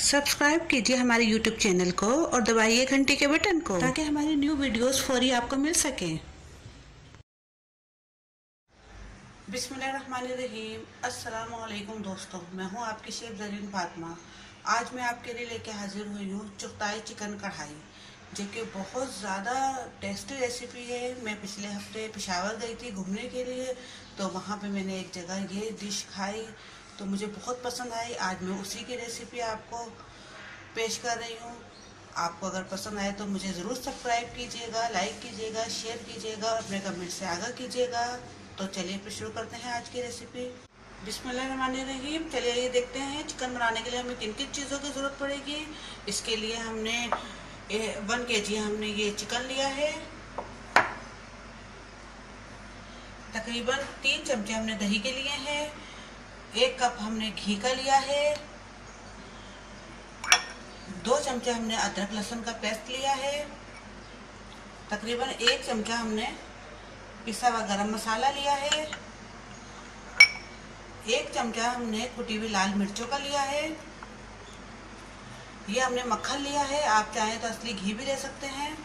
Subscribe कीजिए हमारे YouTube channel को और दबाइए घंटी के बटन को ताकि हमारी न्यू वीडियोस फौरी आपको मिल सके। बिस्मिल्लाहिर्रहमानिर्रहीम। अस्सलाम वालेकुम दोस्तों, मैं हूं आपकी शेफ ज़रीन फातिमा। आज मैं आपके लिए लेके हाजिर हुई हूँ चुगताई चिकन कढ़ाई, जो कि बहुत ज़्यादा टेस्टी रेसिपी है। मैं पिछले हफ्ते पेशावर गई थी घूमने के लिए, तो वहाँ पे मैंने एक जगह ये डिश खाई तो मुझे बहुत पसंद आई। आज मैं उसी की रेसिपी आपको पेश कर रही हूँ। आपको अगर पसंद आए तो मुझे ज़रूर सब्सक्राइब कीजिएगा, लाइक कीजिएगा, शेयर कीजिएगा, अपने कमेंट से आगाह कीजिएगा। तो चलिए फिर शुरू करते हैं आज की रेसिपी। बिस्मिल्लाहिर्रहमानिर्रहीम। चलिए ये देखते हैं चिकन बनाने के लिए हमें किन किन चीज़ों की ज़रूरत पड़ेगी। इसके लिए हमने 1 kg हमने ये चिकन लिया है। तकरीबन 3 चमचे हमने दही के लिए हैं। 1 कप हमने घी का लिया है। 2 चमचे हमने अदरक लहसुन का पेस्ट लिया है। तकरीबन 1 चमचा हमने पिसा हुआ गरम मसाला लिया है। 1 चमचा हमने कुटी हुई लाल मिर्चों का लिया है। ये हमने मक्खन लिया है, आप चाहें तो असली घी भी ले सकते हैं।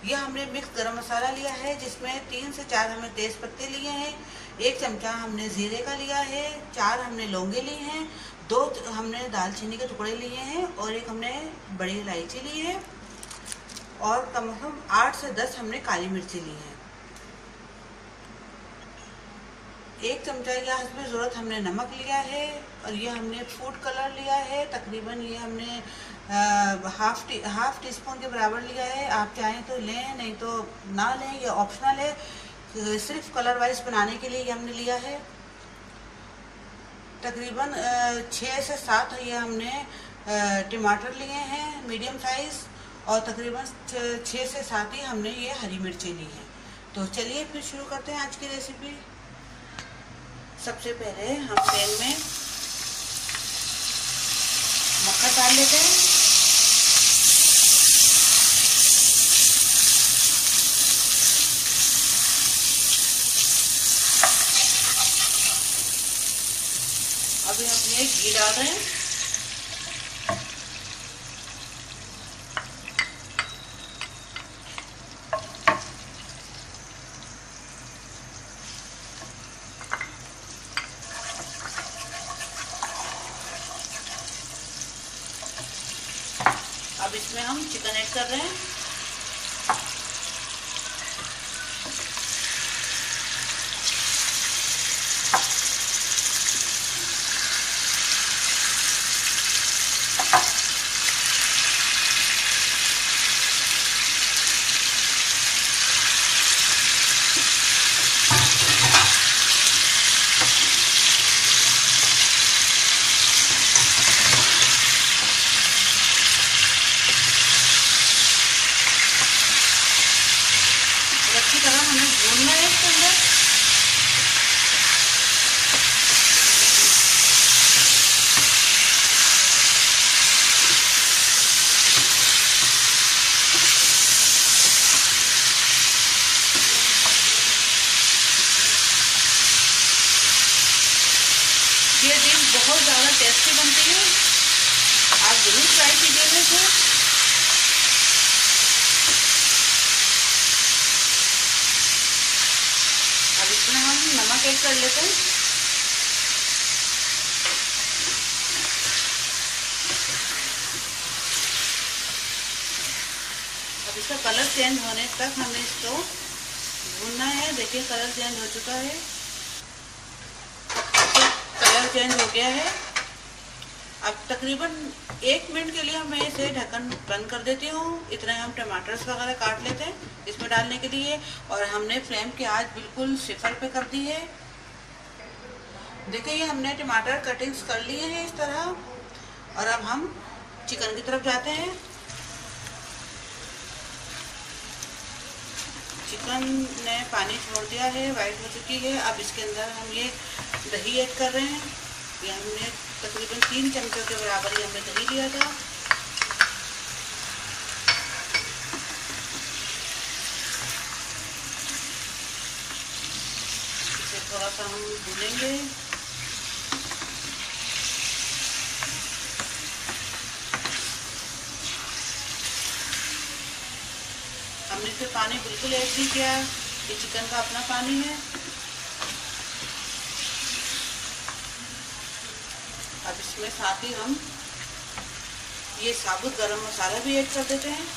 यह हमने मिक्स गरम मसाला लिया है, जिसमें 3 से 4 हमने तेज पत्ते लिए हैं। 1 चमचा हमने जीरे का लिया है। 4 हमने लौंगे लिए हैं। 2 हमने दालचीनी के टुकड़े लिए हैं और 1 हमने बड़ी इलायची ली है और कम से कम 8 से 10 हमने काली मिर्ची ली है। 1 चमचा या हस्बे ज़रूरत हमने नमक लिया है और ये हमने फूड कलर लिया है। तकरीबन ये हमने हाफ टी स्पून के बराबर लिया है। आप चाहें तो लें, नहीं तो ना लें, ये ऑप्शनल है। सिर्फ कलर वाइज बनाने के लिए ये हमने लिया है। तकरीबन 6 से 7 ये हमने टमाटर लिए हैं मीडियम साइज़, और तकरीबन 6 से 7 ही हमने ये हरी मिर्ची ली है। तो चलिए फिर शुरू करते हैं आज की रेसिपी। सबसे पहले हम पैन में मक्खन डाल लेते हैं। अभी हम ये घी डाल रहे हैं। अब इसमें हम चिकन ऐड कर रहे हैं। अच्छी तरह हमें भूनना है इसके अंदर। ये डिश बहुत ज़्यादा टेस्टी बनती है, आप ज़रूर ट्राई कीजिएगा इसे। अब इसमें हम नमक ऐड कर लेते हैं। अब इसका कलर चेंज होने तक हमें इसको भूनना है। देखिए कलर चेंज हो चुका है, कलर चेंज हो गया है। अब तकरीबन 1 मिनट के लिए मैं इसे ढक्कन बंद कर देती हूँ। इतना हम टमाटर्स वगैरह काट लेते हैं इसमें डालने के लिए, और हमने फ्लेम की आंच बिल्कुल सिफर पे कर दी है। देखिए ये हमने टमाटर कटिंग्स कर लिए हैं इस तरह। और अब हम चिकन की तरफ जाते हैं। चिकन ने पानी छोड़ दिया है, वाइट हो चुकी है। अब इसके अंदर हम ये दही ऐड कर रहे हैं। ये हमने तकरीबन 3 चमचों के बराबर ही हमने दही लिया था। इसे थोड़ा सा हम भूनेंगे। पे पानी बिल्कुल ऐड नहीं किया, ये चिकन का अपना पानी है। अब इसमें साथ ही हम ये साबुत गरम मसाला भी ऐड कर देते हैं।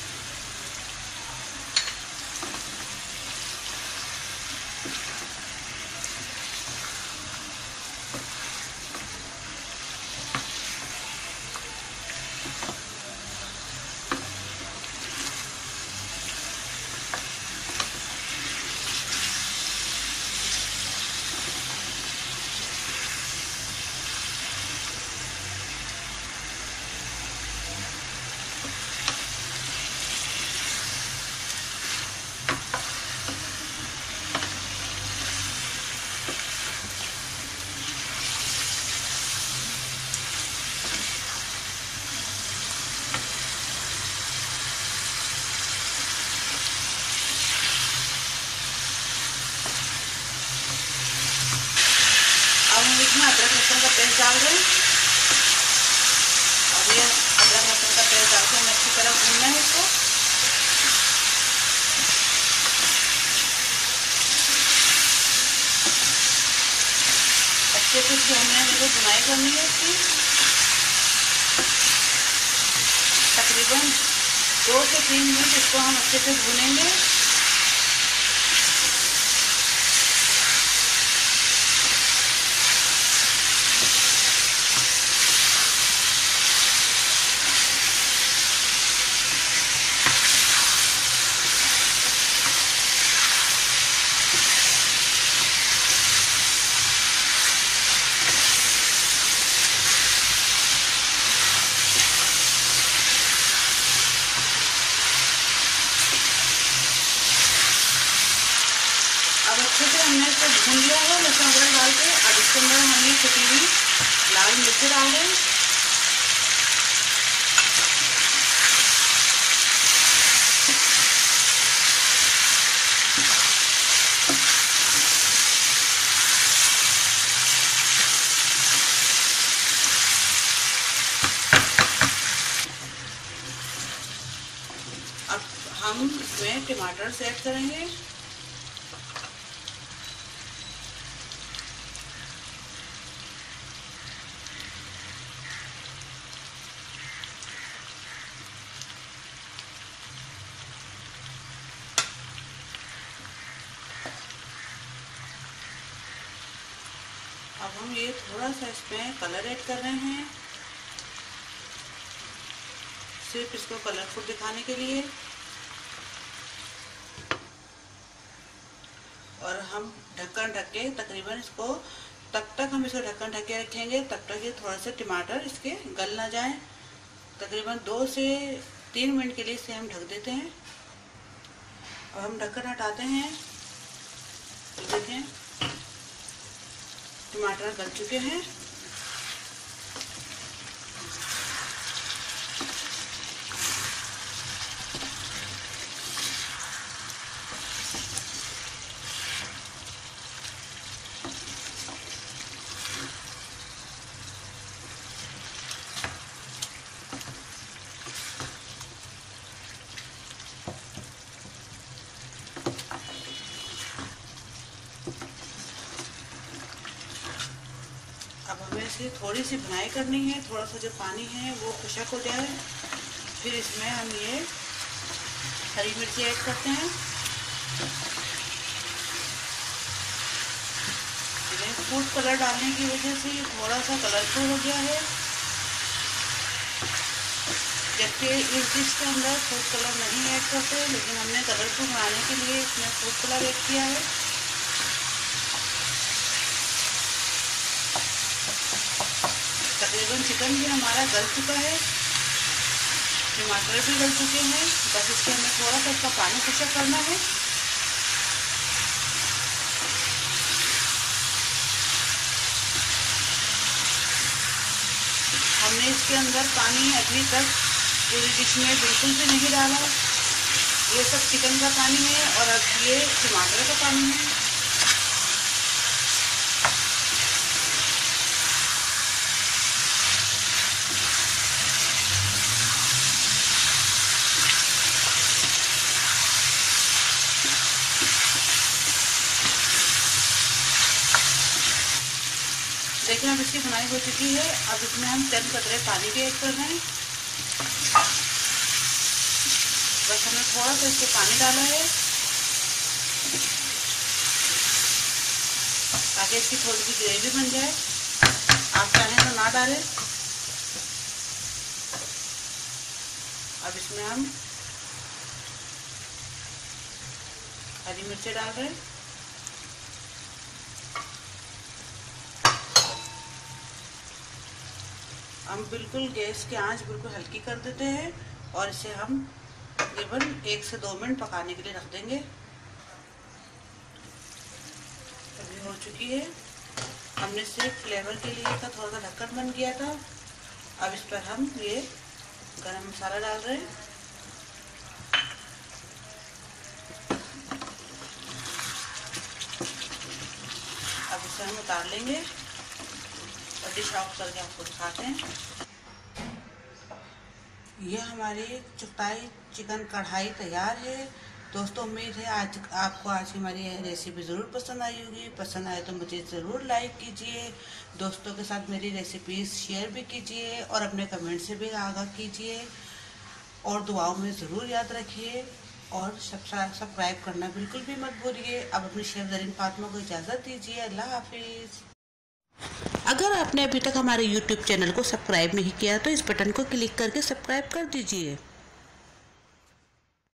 अब हम इसमें अदरक लहसुन का पेस्ट डाल दें। अब ये अदरक लहसुन का पेस्ट डाल के हमें अच्छी तरह भूनना है इसको। अच्छे से इसको हमने भुनाई करनी है इसकी। तकरीबन 2 से 3 मिनट इसको हम अच्छे से भूनेंगे। अब अच्छे से हमने इसको भून लिया है लहसुन अदरक डाल के। अब इसके अंदर हम ये कुटी हुई लाल मिर्च डाल दें। अब हम इसमें टमाटर ऐड करेंगे। अब हम ये थोड़ा सा इसमें कलर ऐड कर रहे हैं, सिर्फ इसको कलरफुल दिखाने के लिए। और हम ढक्कन ढक के तकरीबन इसको हम इसको ढक्कन ढक के रखेंगे तब तक ये थोड़ा सा टमाटर इसके गल ना जाए। तकरीबन 2 से 3 मिनट के लिए इसे हम ढक देते हैं। अब हम ढक्कन हटाते हैं तो देखें टमाटर गल चुके हैं। अब हमें इसे थोड़ी सी भुनाई करनी है, थोड़ा सा जो पानी है वो खुशक हो जाए। फिर इसमें हम ये हरी मिर्ची ऐड करते हैं। फूड कलर डालने की वजह से ये थोड़ा सा कलरफुल हो गया है, जबकि इस डिश के अंदर फूड कलर नहीं ऐड करते, लेकिन हमने कलरफुल बनाने के लिए इसमें फूड कलर ऐड किया है। तकरीबन चिकन भी हमारा गल चुका है, टमाटर भी गल चुके हैं। बस इसके हमें थोड़ा सा इसका पानी खुशक करना है। हमने इसके अंदर पानी अभी तक पूरी डिश में बिल्कुल भी नहीं डाला। ये सब चिकन का पानी है और अब ये टमाटर का पानी है। देखिए अब इसकी बुनाई हो चुकी है। अब इसमें हम 10 कतरे पानी भी ऐड कर रहे हैं। बस हमने थोड़ा सा इसको पानी डाला है ताकि इसकी थोड़ी सी ग्रेवी बन जाए। आप चाहें तो ना डालें। अब इसमें हम हरी मिर्ची डाल रहे हैं। हम बिल्कुल गैस की आंच बिल्कुल हल्की कर देते हैं और इसे हम तकरीबन 1 से 2 मिनट पकाने के लिए रख देंगे। अभी हो चुकी है। हमने सिर्फ फ्लेवर के लिए का थोड़ा सा ढक्कन बंद किया था। अब इस पर हम ये गरम मसाला डाल रहे हैं। अब इसे हम उतार लेंगे और डिश आउट करके आपको दिखाते हैं। ये हमारी चुगताई चिकन कढ़ाई तैयार है। दोस्तों उम्मीद है आपको आज की हमारी रेसिपी ज़रूर पसंद आई होगी। पसंद आए तो मुझे ज़रूर लाइक कीजिए, दोस्तों के साथ मेरी रेसिपीज़ शेयर भी कीजिए और अपने कमेंट से भी आगाह कीजिए और दुआओं में ज़रूर याद रखिए और सब्सक्राइब करना बिल्कुल भी मत भूलिए। अब अपनी शेफ ज़रीन फातिमा को इजाज़त दीजिए। अल्लाह हाफिज़। अगर आपने अभी तक हमारे YouTube चैनल को सब्सक्राइब नहीं किया तो इस बटन को क्लिक करके सब्सक्राइब कर दीजिए।